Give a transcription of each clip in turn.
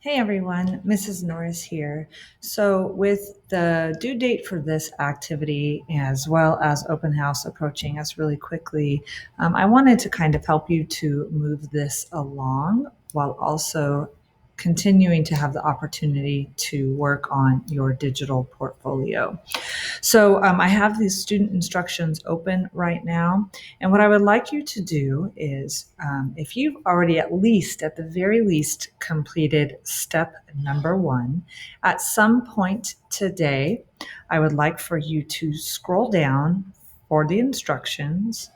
Hey everyone, Mrs. Norris here. So, with the due date for this activity as well as open house approaching us really quickly, I wanted to kind of help you to move this along while also continuing to have the opportunity to work on your digital portfolio. So I have these student instructions open right now. And what I would like you to do is if you've already at the very least, completed step number one, at some point today, I would like for you to scroll down for the instructions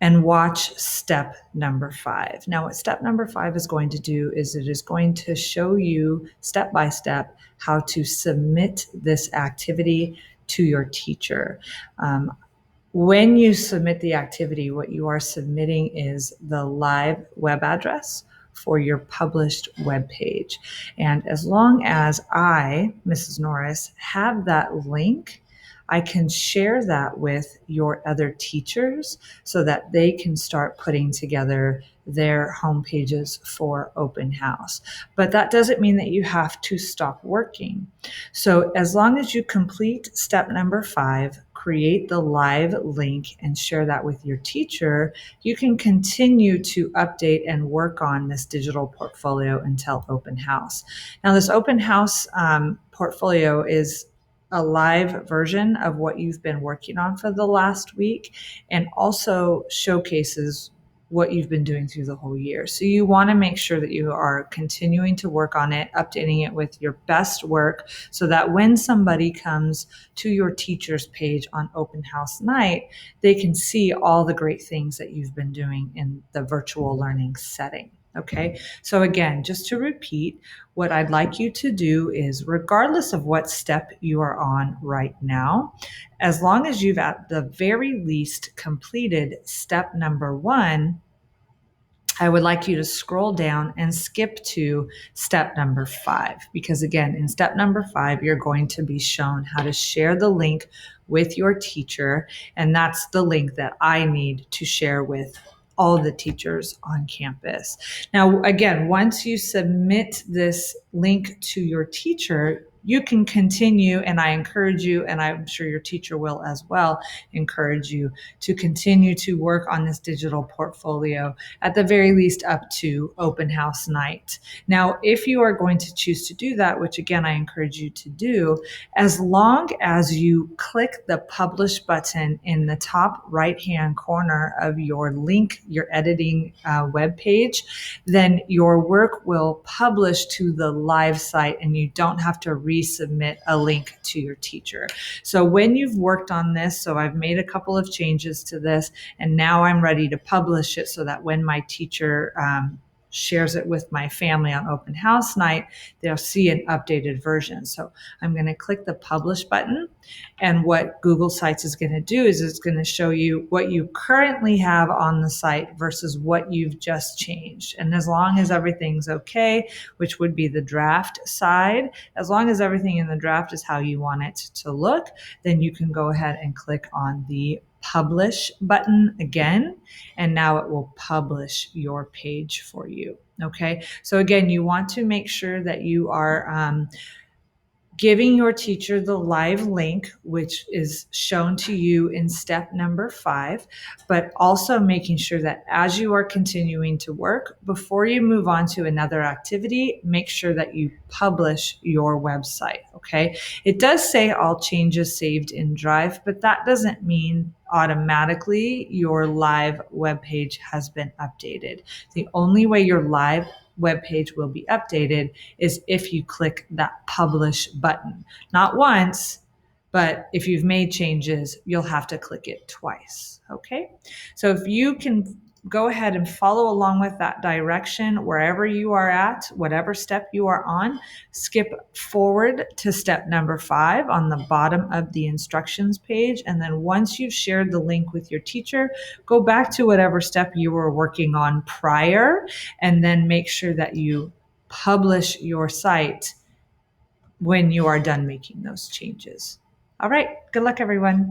and watch step number five. Now, what step number five is going to do is it is going to show you step by step how to submit this activity to your teacher. When you submit the activity, what you are submitting is the live web address for your published web page. And as long as I, Mrs. Norris, have that link, I can share that with your other teachers so that they can start putting together their home pages for open house. But that doesn't mean that you have to stop working. So as long as you complete step number five, create the live link and share that with your teacher, you can continue to update and work on this digital portfolio until open house. Now, this open house portfolio is a live version of what you've been working on for the last week and also showcases what you've been doing through the whole year. So you want to make sure that you are continuing to work on it, updating it with your best work so that when somebody comes to your teacher's page on open house night, they can see all the great things that you've been doing in the virtual learning setting. Okay, so again, just to repeat, what I'd like you to do is, regardless of what step you are on right now, as long as you've at the very least completed step number one, I would like you to scroll down and skip to step number five, because again, in step number five, you're going to be shown how to share the link with your teacher. And that's the link that I need to share with all the teachers on campus. Now, again, once you submit this link to your teacher, you can continue, and I encourage you, and I'm sure your teacher will as well, encourage you to continue to work on this digital portfolio at the very least up to open house night. Now, if you are going to choose to do that, which again I encourage you to do, as long as you click the publish button in the top right hand corner of your link, your editing web page, then your work will publish to the live site and you don't have to resubmit a link to your teacher. So when you've worked on this, so I've made a couple of changes to this, and now I'm ready to publish it so that when my teacher shares it with my family on open house night, they'll see an updated version. So I'm going to click the publish button. And what Google Sites is going to do is it's going to show you what you currently have on the site versus what you've just changed. And as long as everything's okay, which would be the draft side, as long as everything in the draft is how you want it to look, then you can go ahead and click on the publish button again, and now it will publish your page for you. Okay, so again, you want to make sure that you are giving your teacher the live link, which is shown to you in step number five, but also making sure that as you are continuing to work, before you move on to another activity, make sure that you publish your website, okay? It does say all changes saved in Drive, but that doesn't mean automatically your live web page has been updated. The only way your live web page will be updated is if you click that publish button. Not once, but if you've made changes, you'll have to click it twice. Okay. So if you can go ahead and follow along with that direction wherever you are at, whatever step you are on, skip forward to step number five on the bottom of the instructions page. And then once you've shared the link with your teacher, go back to whatever step you were working on prior, and then make sure that you publish your site when you are done making those changes. All right. Good luck, everyone.